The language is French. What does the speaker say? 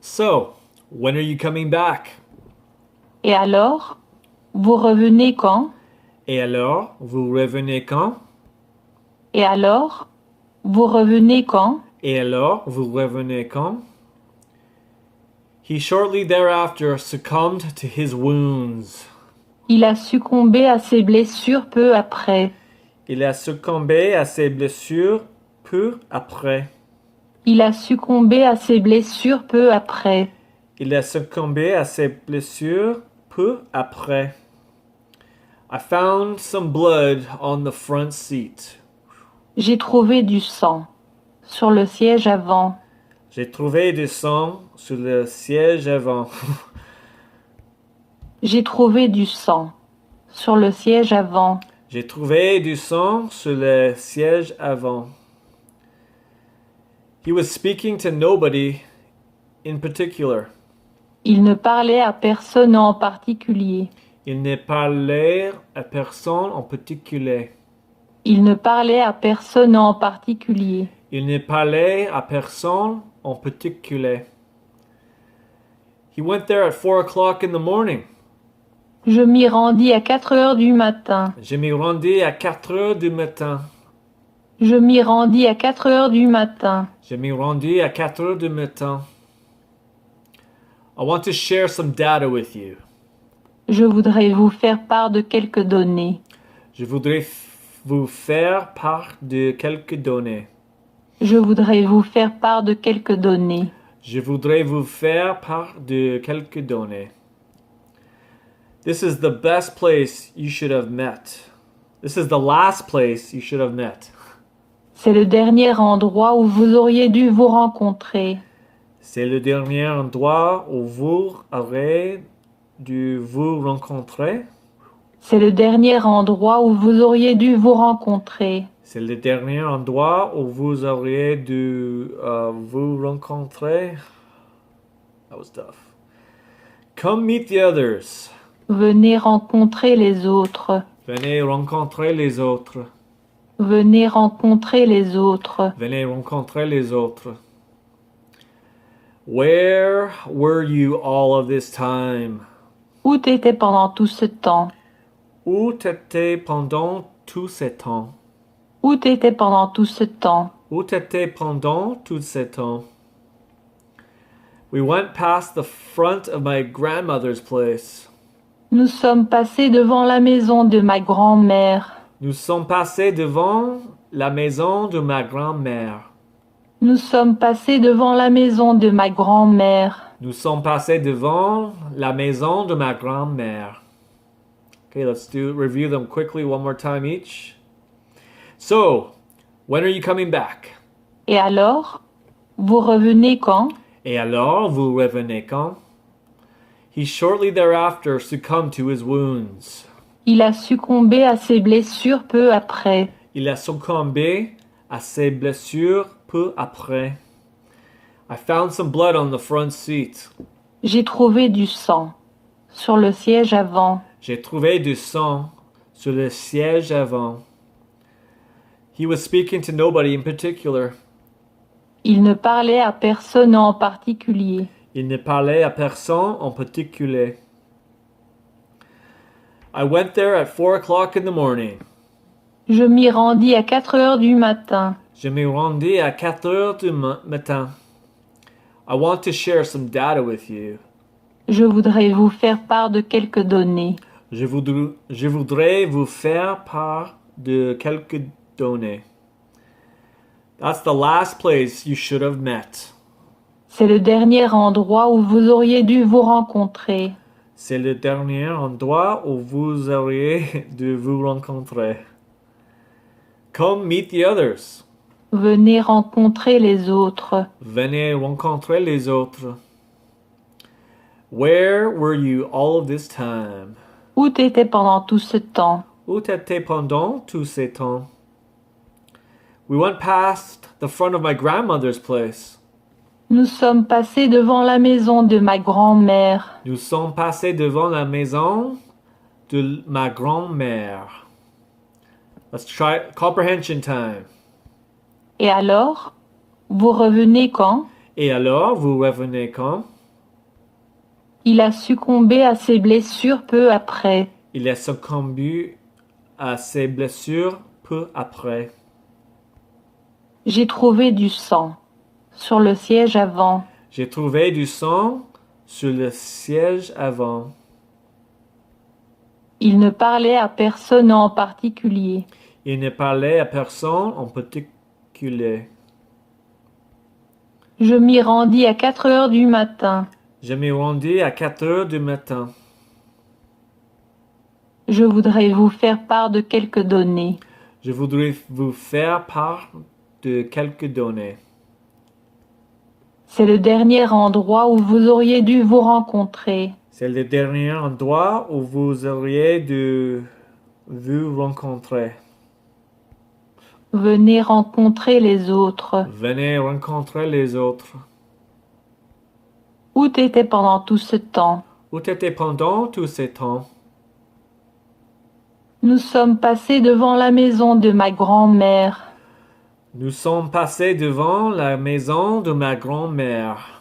So, when are you coming back? Et alors, vous revenez quand? Et alors, vous revenez quand? Et alors, vous revenez quand? Et alors, vous revenez quand? He shortly thereafter succumbed to his wounds. Il a succombé à ses blessures peu après. Il a succombé à ses blessures peu après. Il a succombé à ses blessures peu après. Il a succombé à ses blessures peu après. I found some blood on the front seat. J'ai trouvé du sang sur le siège avant. J'ai trouvé du sang sur le siège avant. J'ai trouvé du sang sur le siège avant. J'ai trouvé du sang sur le siège avant. He was speaking to nobody in particular. Il ne parlait à personne en particulier. Il ne parlait à personne en particulier. Il ne parlait à personne en particulier. Il ne parlait à personne en particulier. He went there at 4 o'clock in the morning. Je m'y rendis à 4 heures du matin. Je m'y rendis à 4 heures du matin. Je m'y rendis à 4 heures du matin. Je m'y rendis à 4 heures du matin. I want to share some data with you. Je voudrais vous faire part de quelques données. Je voudrais vous faire part de quelques données. Je voudrais vous faire part de quelques données. Je voudrais vous faire part de quelques données. This is the best place you should have met. This is the last place you should have met. C'est le dernier endroit où vous auriez dû vous rencontrer. C'est le dernier endroit où vous aurez dû vous rencontrer. C'est le dernier endroit où vous auriez dû vous rencontrer. C'est le dernier endroit où vous auriez dû vous rencontrer. That was tough. Come meet the others. Venez rencontrer les autres. Venez rencontrer les autres. Venez rencontrer les autres. Venez rencontrer les autres. Where were you all of this time? Où t'étais pendant tout ce temps? Où t'étais pendant tout ce temps? Où t'étais pendant tout ce temps? Où t'étais pendant tout ce temps? We went past the front of my grandmother's place. Nous sommes passés devant la maison de ma grand-mère. Nous sommes passés devant la maison de ma grand-mère. Nous sommes passés devant la maison de ma grand-mère. Nous sommes passés devant la maison de ma grand-mère. Okay, let's review them quickly one more time each. So, when are you coming back? Et alors, vous revenez quand? Et alors, vous revenez quand? He shortly thereafter succumbed to his wounds. Il a succombé à ses blessures peu après. Il a succombé à ses blessures peu après. I found some blood on the front seat. J'ai trouvé du sang sur le siège avant. J'ai trouvé du sang sur le siège avant. He was speaking to nobody in particular. Il ne parlait à personne en particulier. Il ne parlait à personne en particulier. I went there at 4 o'clock in the morning. Je m'y rendis à 4 heures du matin. Je m'y rendis à 4 heures du matin. I want to share some data with you. Je voudrais vous faire part de quelques données. Je voudrais vous faire part de quelques données. That's the last place you should have met. C'est le dernier endroit où vous auriez dû vous rencontrer. C'est le dernier endroit où vous auriez dû vous rencontrer. Come meet the others. Venez rencontrer les autres. Venez rencontrer les autres. Where were you all of this time? Où t'étais pendant tout ce temps? Où t'étais pendant tout ce temps? We went past the front of my grandmother's place. Nous sommes passés devant la maison de ma grand-mère. Nous sommes passés devant la maison de ma grand-mère. Let's try comprehension time. Et alors, vous revenez quand? Et alors, vous revenez quand? Il a succombé à ses blessures peu après. Il a succombé à ses blessures peu après. J'ai trouvé du sang sur le siège avant. J'ai trouvé du sang sur le siège avant. Il ne parlait à personne en particulier. Il ne parlait à personne en particulier. Je m'y rendis à 4 heures du matin. Je m'y rendis à 4 heures du matin. Je voudrais vous faire part de quelques données. Je voudrais vous faire part de quelques données. C'est le dernier endroit où vous auriez dû vous rencontrer. C'est le dernier endroit où vous auriez dû vous rencontrer. Venez rencontrer les autres. Venez rencontrer les autres. Où t'étais pendant tout ce temps? Où t'étais pendant tous ces temps? Nous sommes passés devant la maison de ma grand-mère. Nous sommes passés devant la maison de ma grand-mère.